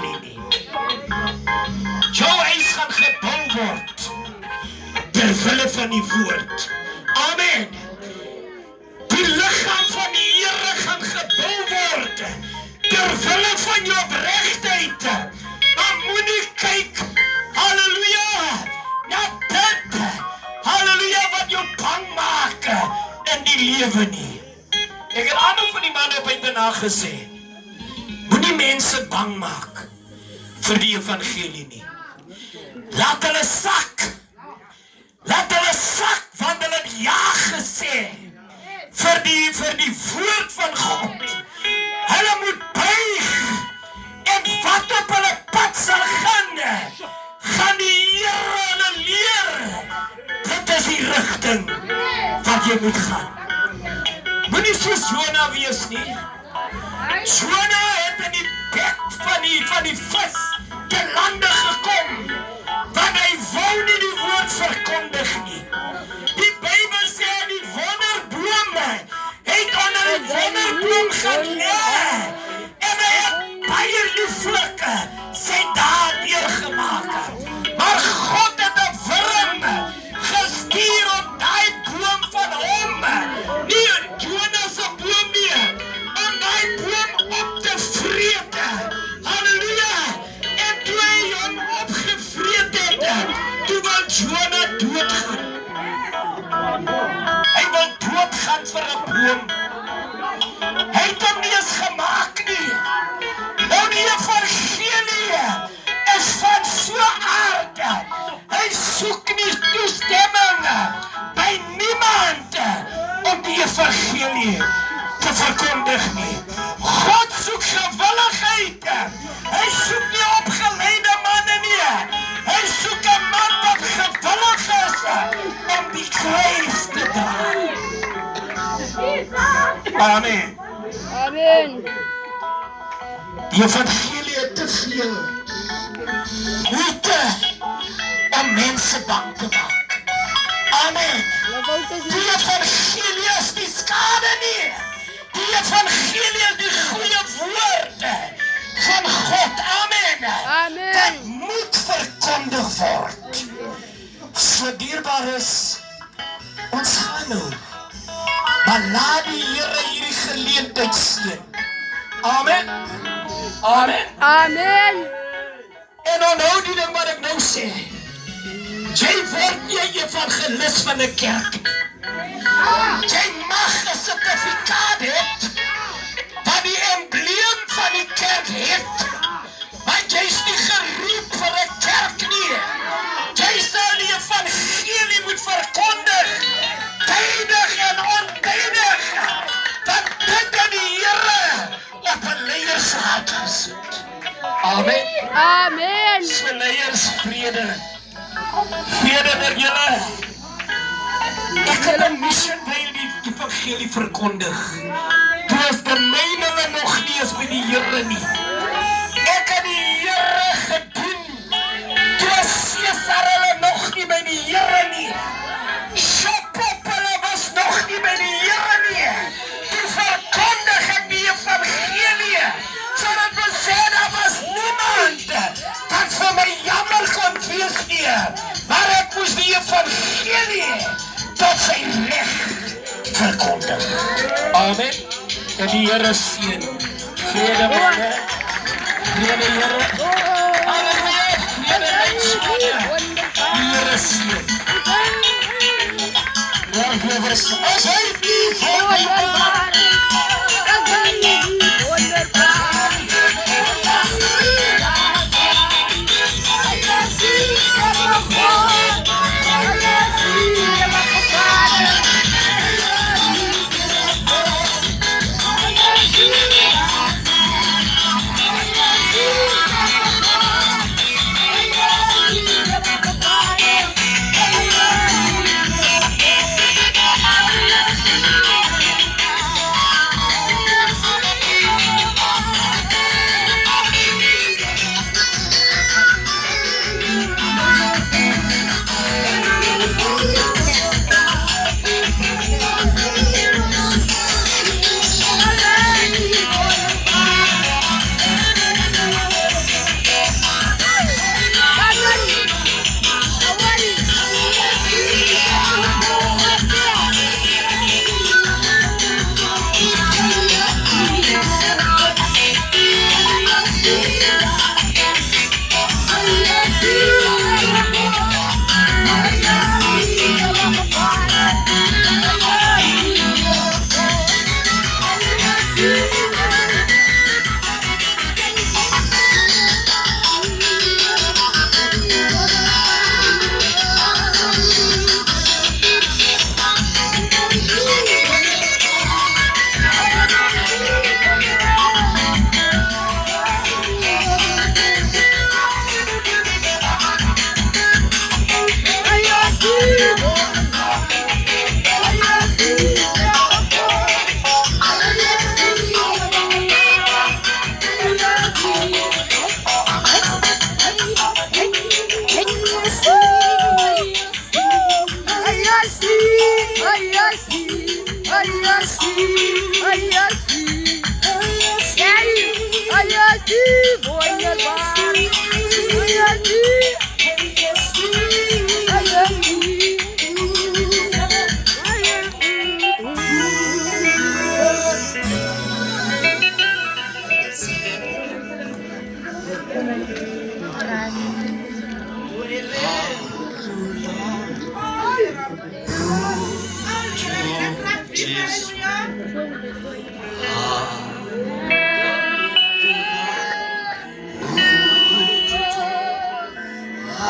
evangelie nie. Jou huis gaan gebou word ter wille van die woord. Amen. Die liggaam van die Here gaan gebou word ter wille van jou opregtheid. Maar moenie kyk, halleluja, na dit, halleluja, wat jou bang maak in die lewe nie. Ek het aan van die man op buitenag gesê, moenie mense bang maak vir die evangelie nie. Laat hulle sak, want hulle het ja gesê vir die woord van God. Hulle moet buig en wat op hulle pad sal gaan die Here hulle leer. Dit is die rigting wat jy moet gaan. Moenie soos Jona wees nie. Jona het in die bek van die vis te lande gekom, want hy wou nie die woord verkondig nie. Die Bybel sê die wonderboom het onder die wonderboom gaan lê, en hy het baie lieflik sy daad deurgemaak. Maar God het 'n wurm gestuur op daai boom van hom, nie Jona se boom nie, om daai boom op te vreet. Halleluja! En toe hy hom opgevreet het, toe wil Jona doodgaan. Hy wil doodgaan vir 'n boom. Hy het hom nie eens gemaak nie. Nou die evangelie is van so aard. Hy soek nie toestemming by niemand om die evangelie te verkondig nie. God soek gewilligheid. Hy soek nie opgeleide manne nie. Hy soek 'n man wat gewillig is om die kruis te dra. Amen. Amen. Die evangelie het te veel moeite om mense bang te maak. Amen. Die evangelie is nie skade nie. Die evangelie is die goeie woord van God. Amen. Amen. Dat moet verkondig word. So dierbaar is, ons gaan nou. Maar laat die Here hierdie geleentheid seën. Amen. Amen. Amen. En onthou die ding wat ek nou sê. Jy word nie 'n evangelis van 'n kerk. Jy mag 'n sertifikaat hê wat die embleem van die kerk het. Maar jy is nie geroep vir 'n kerk nie. Jy sal die evangelie moet verkondig, tydig en ontydig, dat dit aan die Here op 'n leiershart gesit. Amen. Amen. So leiers, vrede. Vrede met julle. Ek het 'n missie by die evangelie verkondig. Toe is die myne nog nie eens by die Here nie. Ek het die Here gedien. Toe is Caesar hulle nog nie by die Here nie. Shopop hulle was nog nie by die Here nie. Toe verkondig ek die evangelie. Sodat we sê, daar was niemand dat vir my jammer kon wees nie. Maar ek moes die evangelie tot sy reg verkondig. Amen. En die Here seën. Vrede manne. Vrede Here. Halleluja. Vrede mense. Die Here seën. As hy die wonderbaar.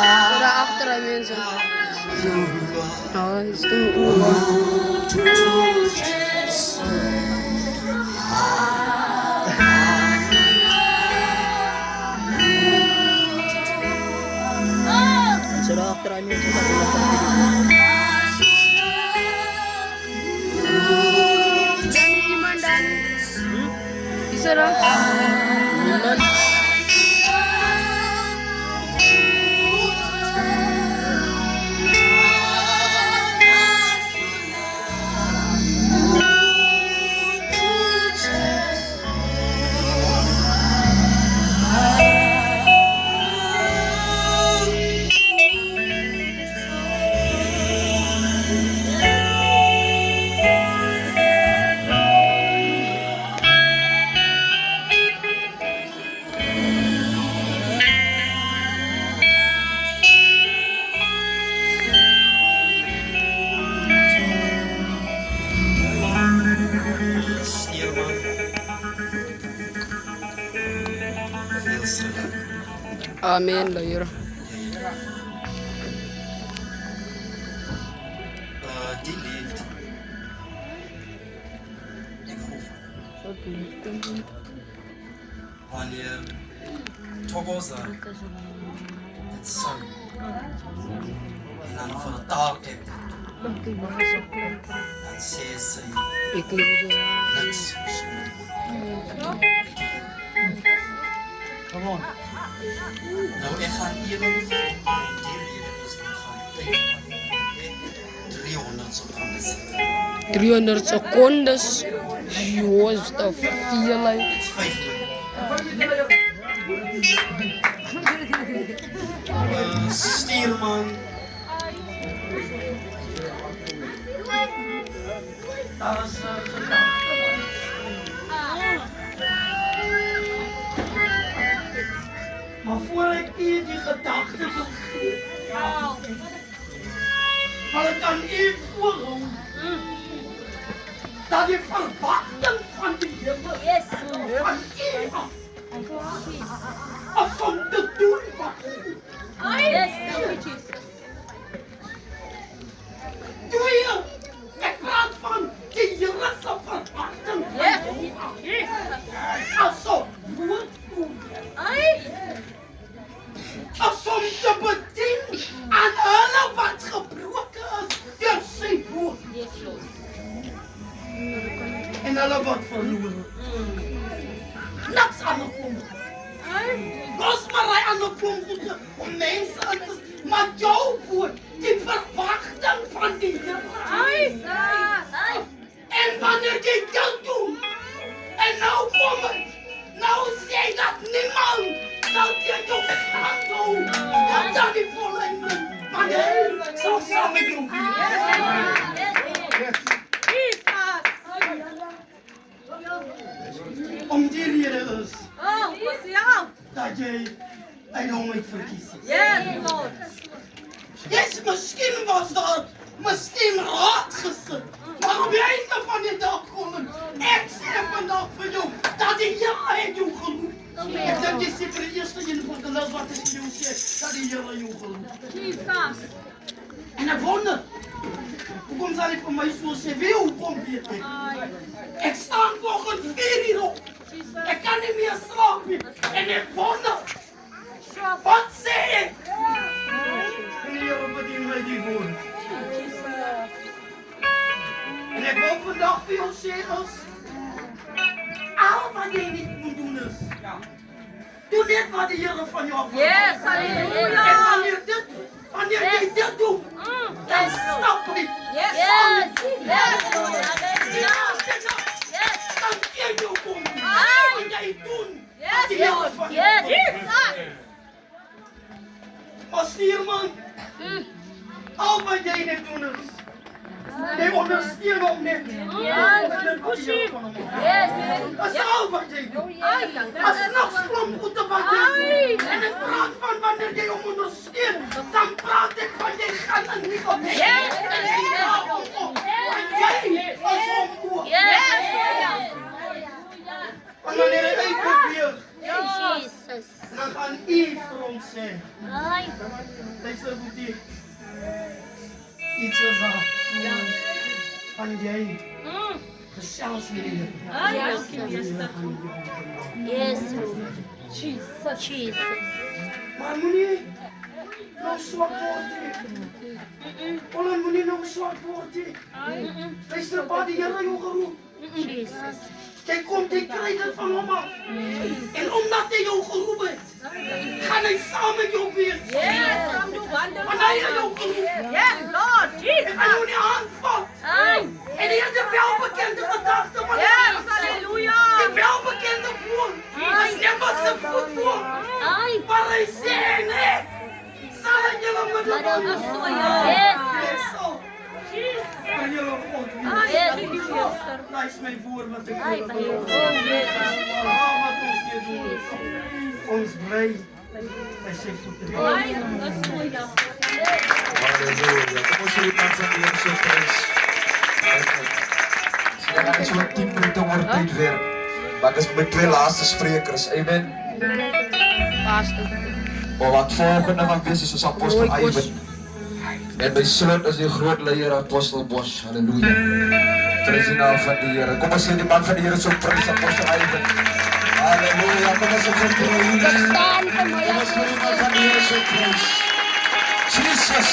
Daarachter aan mensen. Oh, is het daarachter aan mensen. Dan iemand dan. Is er ook? Niemand. Amen, Heer. Die leeft. Ik hoef wanneer Togoza het zang en dan vertaal ik, dan zei ze Ik lief niks. Come on. Nou, ik ga hier nog niet. Dus ik ga tegen 300 seconden. 300 secondes. Jongens, dat veel like. 5 Stierman. Dat is maar voor ik hier die gedachten wil geven, wil ik aan u voorhouden dat die verwachting van de Heer van u af om te doen wat doe je? Ik praat van de Heerse verwachting van u. Alsof als om te bedienen aan hulle wat gebroken is door sy woord. En hulle wat verloren. Niks aan de kom. Los maar hy aan de kom om mense aan te... Maar jou woord, die verwachting van die Heer. En wanneer jy dit doen, en nou kom het, nou sê dat niemand sal teen jou stand hou. Dat dan die volleinding van die Heer sal saam met jou om die rede is dat jy uit hom uit verkies is. Yes, miskien was daar, miskien raad gesit, maar op die einde van die dag kom ek sê vandag vir jou, dat die Here het jou geroep. Ek dink jy sê vir die eerste een van die les wat ek vir jou sê, dat die Here jou geroep. En ek wonder, hoekom sal hy vir my so sê, hoekom weet ek? Ek staan volgens 4 uur op, ek kan nie meer slaap nie, en ek wonder, wat sê ek? En die Here bedien my die woord. En ek wil vandag vir jou sê is, al wat jy niet moet doen is, doe net wat die Here van jou verwacht. Yes, halleluja. En wanneer jy dit doen, dan stap jy. Yes. Dan gee jou om. Ai. En jy doen Yes, wat die Here Lord. van jou Yes. verwacht. stuur man. Al wat jy net doen is. Jy ondersteun hom net. Dis al wat jy doen. As nog klomp goede wat jy doen. En ek praat van wanneer jy hom ondersteun, dan praat ek van jy gaan in nie op. Jy as hom oor. En wanneer hy uitprobeer, dan gaan u vir hom sê. Luister boetie. Iets is daar. Van jy gesels met die Here. Yes, Lord. Jesus. Maar moenie nog swak word nie. Olen moenie nog swak word nie. Luister pa, die Here jou geroep. Jesus. Jy kom die kry dit van hom af. En omdat hy jou geroep het, gaan hy saam met jou wees. Want hy het jou geroep. En hy moet nie aanvat. En hy het die welbekende gedagte van die welbekende woord. As jy wat sy voet voor. Maar hy sê nee. Sal ek julle met die man. Kan julle God wees. Luis my voor wat ek voor wat ons hier doen. Ons bly by sy voete. Halleluja. Kom ons hier iemand van die Here so prys. Dan gaan so 10 minute oor tyd weer. Maar dis met twee laaste sprekers. Amen. Pastor. Maar wat volgende gaan wees is ons apostel Ivan. En by slot is die groot leier apostel Bosch. Halleluja. Prys die naam van die Here. Kom ons sien die man van die Here so prys apostel Ivan. Halleluja. Kom ons sien die Staan vir my. Kom ons sien die man van die Here so prys. Jesus.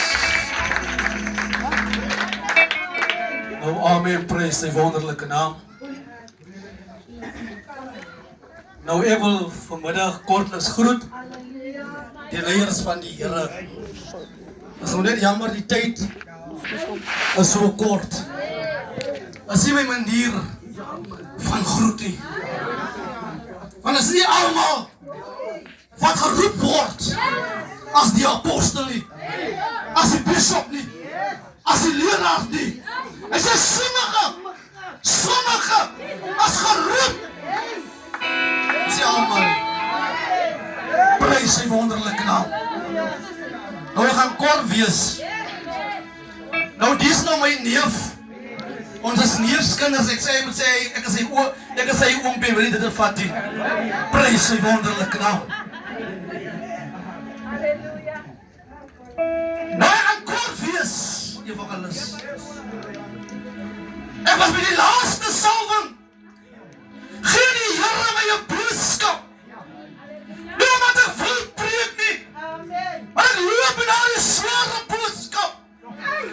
Nou, amen, prys sy wonderlijke naam. Nou, ek wil vanmiddag kortliks groet die leiers van die Here. Is nou net jammer, die tyd is so kort. As jy my manier van groet nie. Want is nie allemaal wat geroep word as die apostel nie, as die bishop nie, as die leraar nie. Is jy sommige as geroep. Is jy allemaal nie. Prys sy wonderlijke naam. Nou, ek gaan kort wees. Nou, die is nou my neef. Ons is neefskinders. Ek is sy oompie, wil nie dit vat nie. Prys sy wonderlijke naam. Nou, ek gaan kort wees, evangelis. Ek was by die laaste salwing. Gee die Here my 'n boodskap. Nie omdat ek wil preek nie. Maar ek loop in die sware boodskap.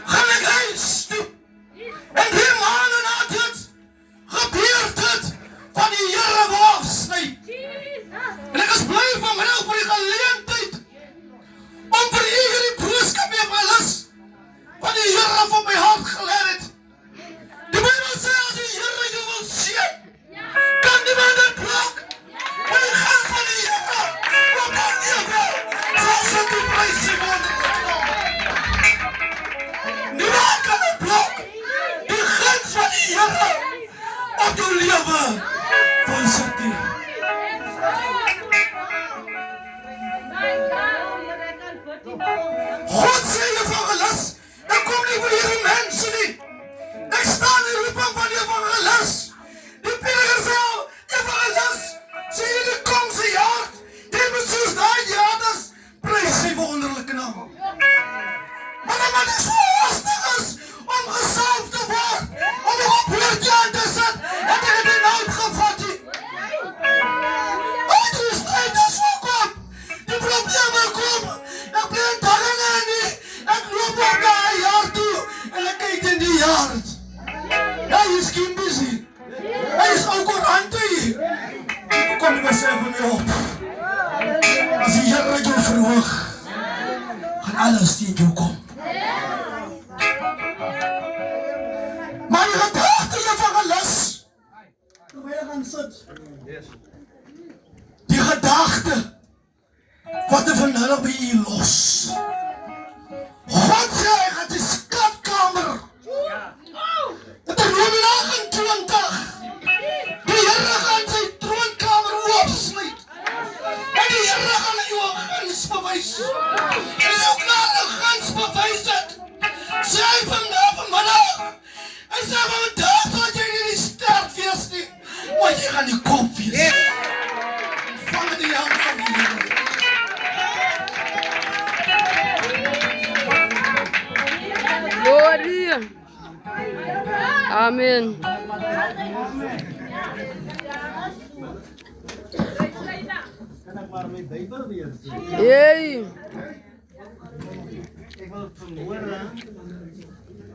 Gaan ek huis toe. En 3 maande na dit gebeur dit van die Here wil afsny. En ek is bly van my vir die geleentheid om vir u hierdie boodskap evangelis wat die Here van my hart geleer het. Die Bybel sê as die Here jou wil sien, kan niemand dit blok. Maar die hand van die Here wil dan nie wel. Zoals het die prijs die wonderlijke naam. Niemand kan dit blok. Die hand van die Here op jou leven wil sit nie. God sê evangelis, ek kom nie vir hierdie mense nie. Ek staan in die roeping van die evangelis. Die pilger sê, evangelis, sê jullie kom sy hart. Die moet soos die jaders, prys sy wonderlijke naam. Maar omdat die so lastig is, om gesalf te word, om die opleertje aan te sit, het ek het die nood gevat nie. Uit die strijd is so kom, die probleme kom, ek bly daarin nie, ek loop op die hart toe, en ek kyk in die hart. Hy is geen busy, hy is ook orante hier. Kom die besef in my op. As die Here jou verhoog, gaan alles teen jou kom. Maar die gedagte evangelis, terwyl jy gaan sit, die gedagte wat er vanmiddag by u los, bewys. En jou klare guns bewys het. Sê hy vanmiddag. Hy sê vandag sal jy nie die sterk wees nie, maar jy gaan die kop wees. Vang het in die hand van die Here. Glory. Amen. Kan ek maar my Bybel weer sien? Yay. Ek wil vanmôre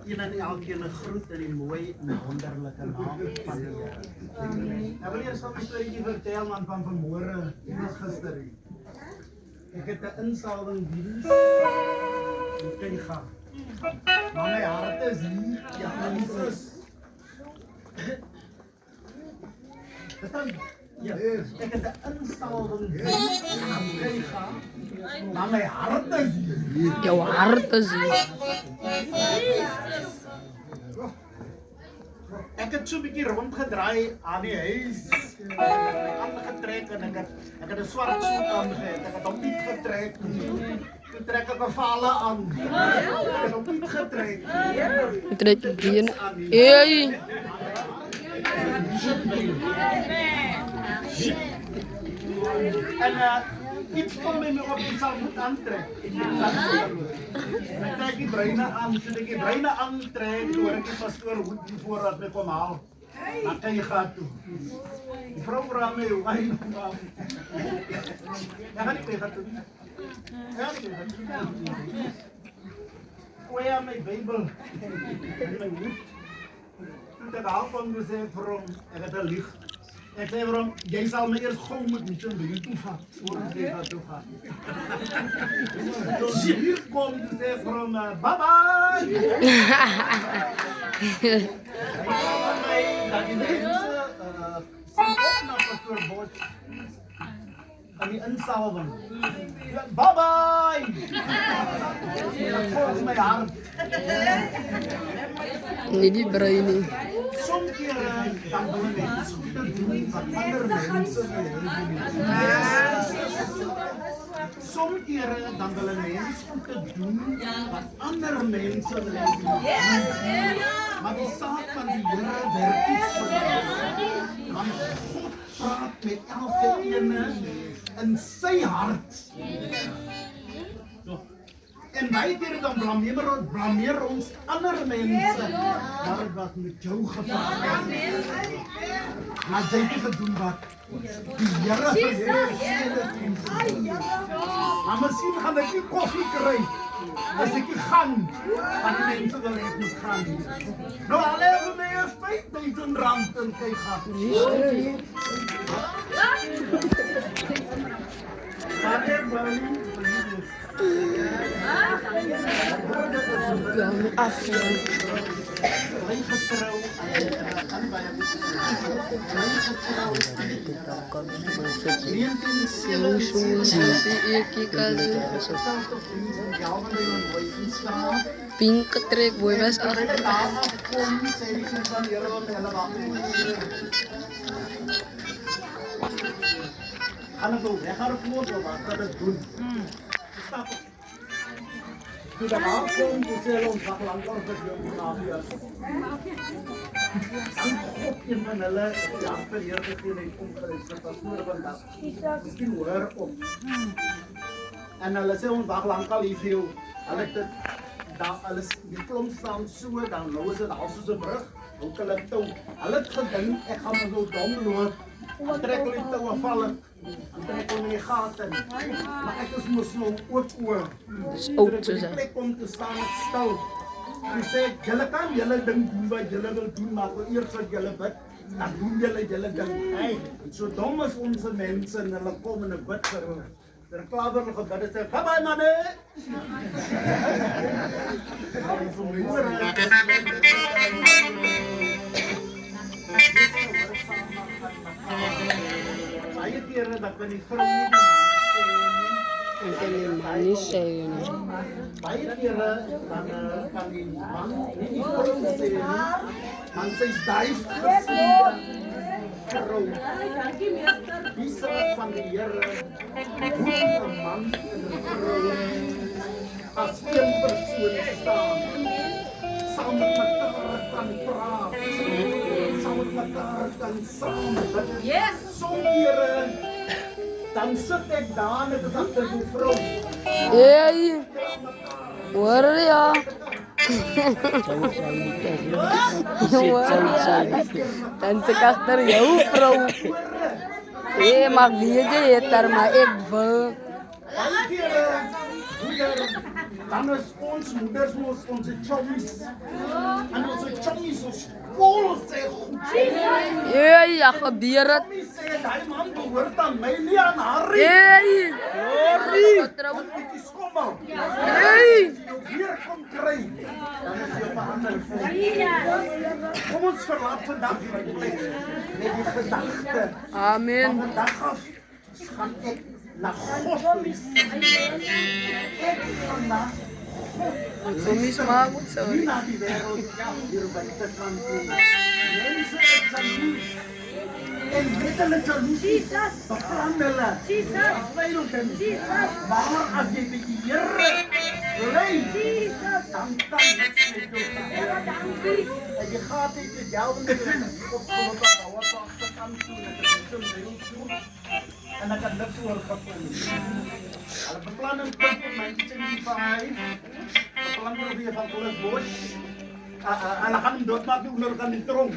een en elkeen 'n groet in die mooi en wonderlike naam van die Here. Ek wil eers van my storieetjie vertel man van vanmôre, dis gister. Ek het 'n insalwing diens in Kenga. Maar my hart is hier, ja, Jesus. Ja, ek het 'n insalwing diens in Kenga. Maar my hart is hier. Jou hart is hier. Ek het so 'n bietjie rondgedraai aan die huis. Aangetrek en ek het 'n swart soek aangehad. Ek het hom nie getrek nie. Toe trek ek 'n vale aan. Ek het hom nie getrek nie. Trek je been. Yay. En iets kom my op die sal moet aantrek. Ek trek die breine aan, so ek die breine aantrek, toe ek die pastoor hoed die voorraad my kom haal. Dan kan jy gaan toe. Die vrou vra my, hoe hy nog aan? Ja, gaan nie gaan toe. Ja, nie gaan toe. Gooi aan my Bybel en my hoed. Toe ek haal van my sê vir hom, ek het 'n lieg. Ek sê vir hom, jy sal my eers gou moet nie by jou toe vat, voordat jy daar toe gaan. Dus hier kom jy sê vir hom, bye-bye! Dat die mense sien op na pastoor Bosch aan die insalwing. Bye-bye! Dat volgens my hart. Nie die brein nie. Soms kere dan wil mense goed doen wat ander mense wil. Soms kere dan wil mense goed doen wat ander mense wil. Maar die saak van die Here werk nie so. Want God praat met elke ene in sy hart. En baie kere dan blameer ons ander mense. Maar het was met jou gepraat. Maar jy het nie gedoen wat die Here vir jou gesê het. Maar miskien gaan ek nie koffie kry as ek nie gaan. Want die mense wil ek moet gaan. Nou alle vir my is R5.000 en kyk gaan. Pink trek boy was af. Gaan ek weg gaan op motor wat gaan ek doen? Stap. Toe dan kom die selon van lankal vir jou navigasie. Dan God een van hulle ja verheer gegee en kom gereis vir pastoor vandag. Miskien hoor op. En hulle sê ons wag lankal hier vir jou. Hulle het dit daar alles die klomp staan so dan nou is dit al soos 'n brug. Hoe hulle toe. Hulle het gedink ek gaan maar so dom loop. Trek hulle die touwe vallen. En trek hulle die gaten. Maar ek is mos nou ook oor. Dis oud soos hy. Ek kom te staan het stil. Hy sê, julle kan julle ding doen wat julle wil doen, maar voor eers wat julle bid, dan doen julle ding. Hey, so dom is onze mense en hulle kom en ek bid vir hulle. Der klaver nog gebid en sê, bye-bye manne! Baie kere dat kan die vrou nie die Ek kan die man nie sê nie. baie kere dan kan die man nie die vrou sê nie, want sy is duif gesien vrou. Die saak van die Here hoe 'n man en 'n vrou as een persoon staan, saam met mekaar kan praat, saam met mekaar kan saam bid. Yes. Soms kere, dan sit ek daar en ek dink die vrou, Hey, hoor ya. Dan se karakter jou vrou. Mag dia je eter maar ek wil. baie kere, dan is ons moeders onze chommies, en onze chommies is vol sê goed. Hey, ja gebeur het. Chommies sê, die man behoort aan my, nie aan Harry. Hey. Die skommel. Hey. Jou weer kom kry, dan is jy op 'n ander voet. Kom ons verlaat vandag my plek met die gedagte. Amen. Van vandag af gaan ek na God lees. Ek gaan na So mismagot nie sorry. na die wêreld hier buite kan doen. Mense is jaloers. En met hulle jaloesie beplan hulle afwyding. Maar as jy met die Here bly, dan kan niks met jou gebeur. En jy gaat uit die delwende opgelopen bouwen op achterkant toe, en ek het so'n wereld toe, en ek het niks oorgekom. Hulle beplan in punt op 1975, beplan vir die Evangelis Bosch, hulle gaan hem doodmaak die onder gaan die tronk.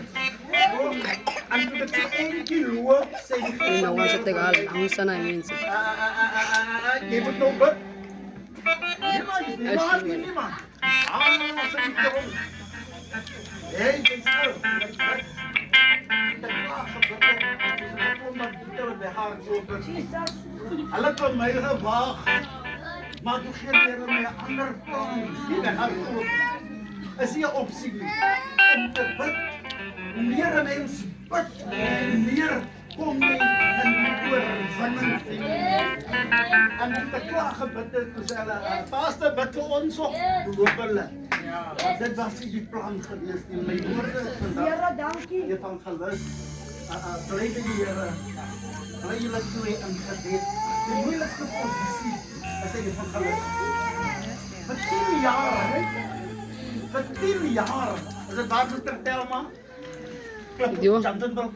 En toen ek so 1 kilo, sê die Yun ako sa Tegal, ang sanay minsan. jy moet nou bid. Niemand. Sê die tronk. Hey, jy stil. Hulle kon my gewaag, maar toe gee die Here my 'n ander plan. Die weg goed is nie 'n opsie nie. Om te bid, hoe meer 'n mens bid, hoe meer kom jy in die oorwinning. En om te kla gebid het, toe sê hulle, "Vaste, bid vir ons op." Toe loop hulle. Dit was nie die plan geweest nie. My woorde is vandag. Here, dankie. Evangelis, bly by die Here. Bly julle twee in gebed. Die moeilikste posisie is die evangelis. Vir 10 jaar, hè? Vir 10 jaar. Is dit waar Dr. Telma? Jo. Chandenbroek.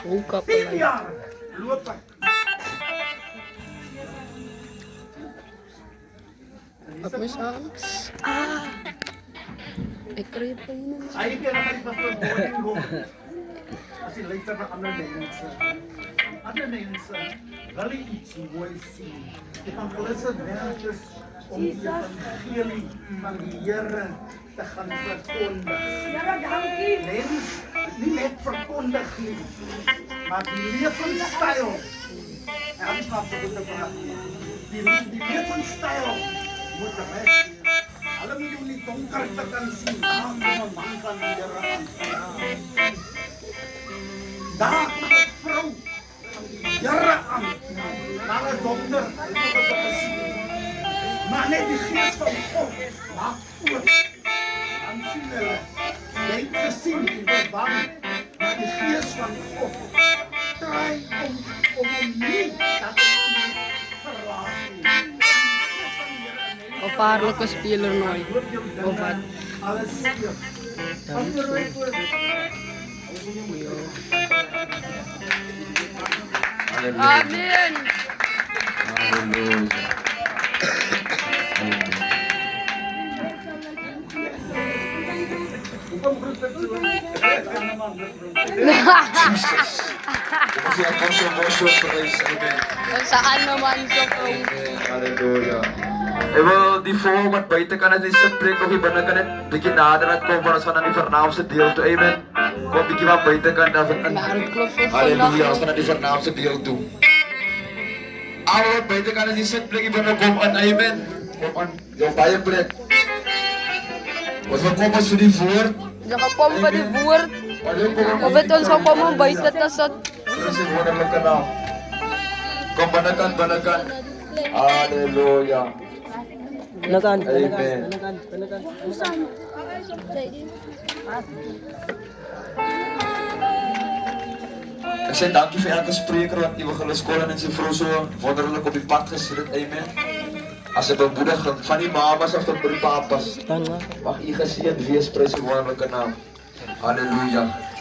Hoe kap 10 jaar loop ek. Apa misal? Ik kreeg het niet. Hy het eendag aan die pastoor boarding loop. As jy luister na ander mense. Ander mense wil nie iets moois sien. Evangelisse werk is om die evangelie van die Here te gaan verkondig. Here, dankie. Mens, nie net verkondig nie, maar die lewenstyl. En alles wat so goed te praat. Die lewenstyl moet reg wees. Hulle moet jou nie donker te kan sien. Daar kom 'n man van die Here aan. Daar kom 'n vrou van die Here aan. Daar 'n dokter. Maar net die gees van God maak oop. Dan sien hulle. Jy het gesien in die bang. Maar die gees van God draai om hom nie dat hy hom nie verlaat nie. Gevaarlijke speler nooit. Of wat? Alles stil. Amen. Hallelujah. Jesus. Kom ons kom so Apostel prys. Amen. Saan naman siya po? Amen. Hallelujah. Ewe die volk wat buite kan het die sitplek of die binne kan het bietjie nader laat kom want ons gaan aan die vernaamste deel toe. Amen. Kom bietjie wat buite kan daar in. Maar het klopt voor Halleluja, ons vandaag. gaan naar die vernaamste deel toe. Alle wat buiten kan is die sitplek binne kom aan. Amen. Kom aan, jou baie plek. Ons gaan kom ons vir die woord. Dia kom pa di woord. Of het ons kom om buiten te sit. Dit is die wonderlijke naam. Kom binnenkant, binnenkant. Halleluja. Amen. Ek sê dankie vir elke spreker wat Evangelis Colin en sy vrou so wonderlik op die pad gesit het, amen. As 'n bemoediging van die mamas af tot by die papas. Mag u geseën wees, prys die wonderlike naam. Halleluja.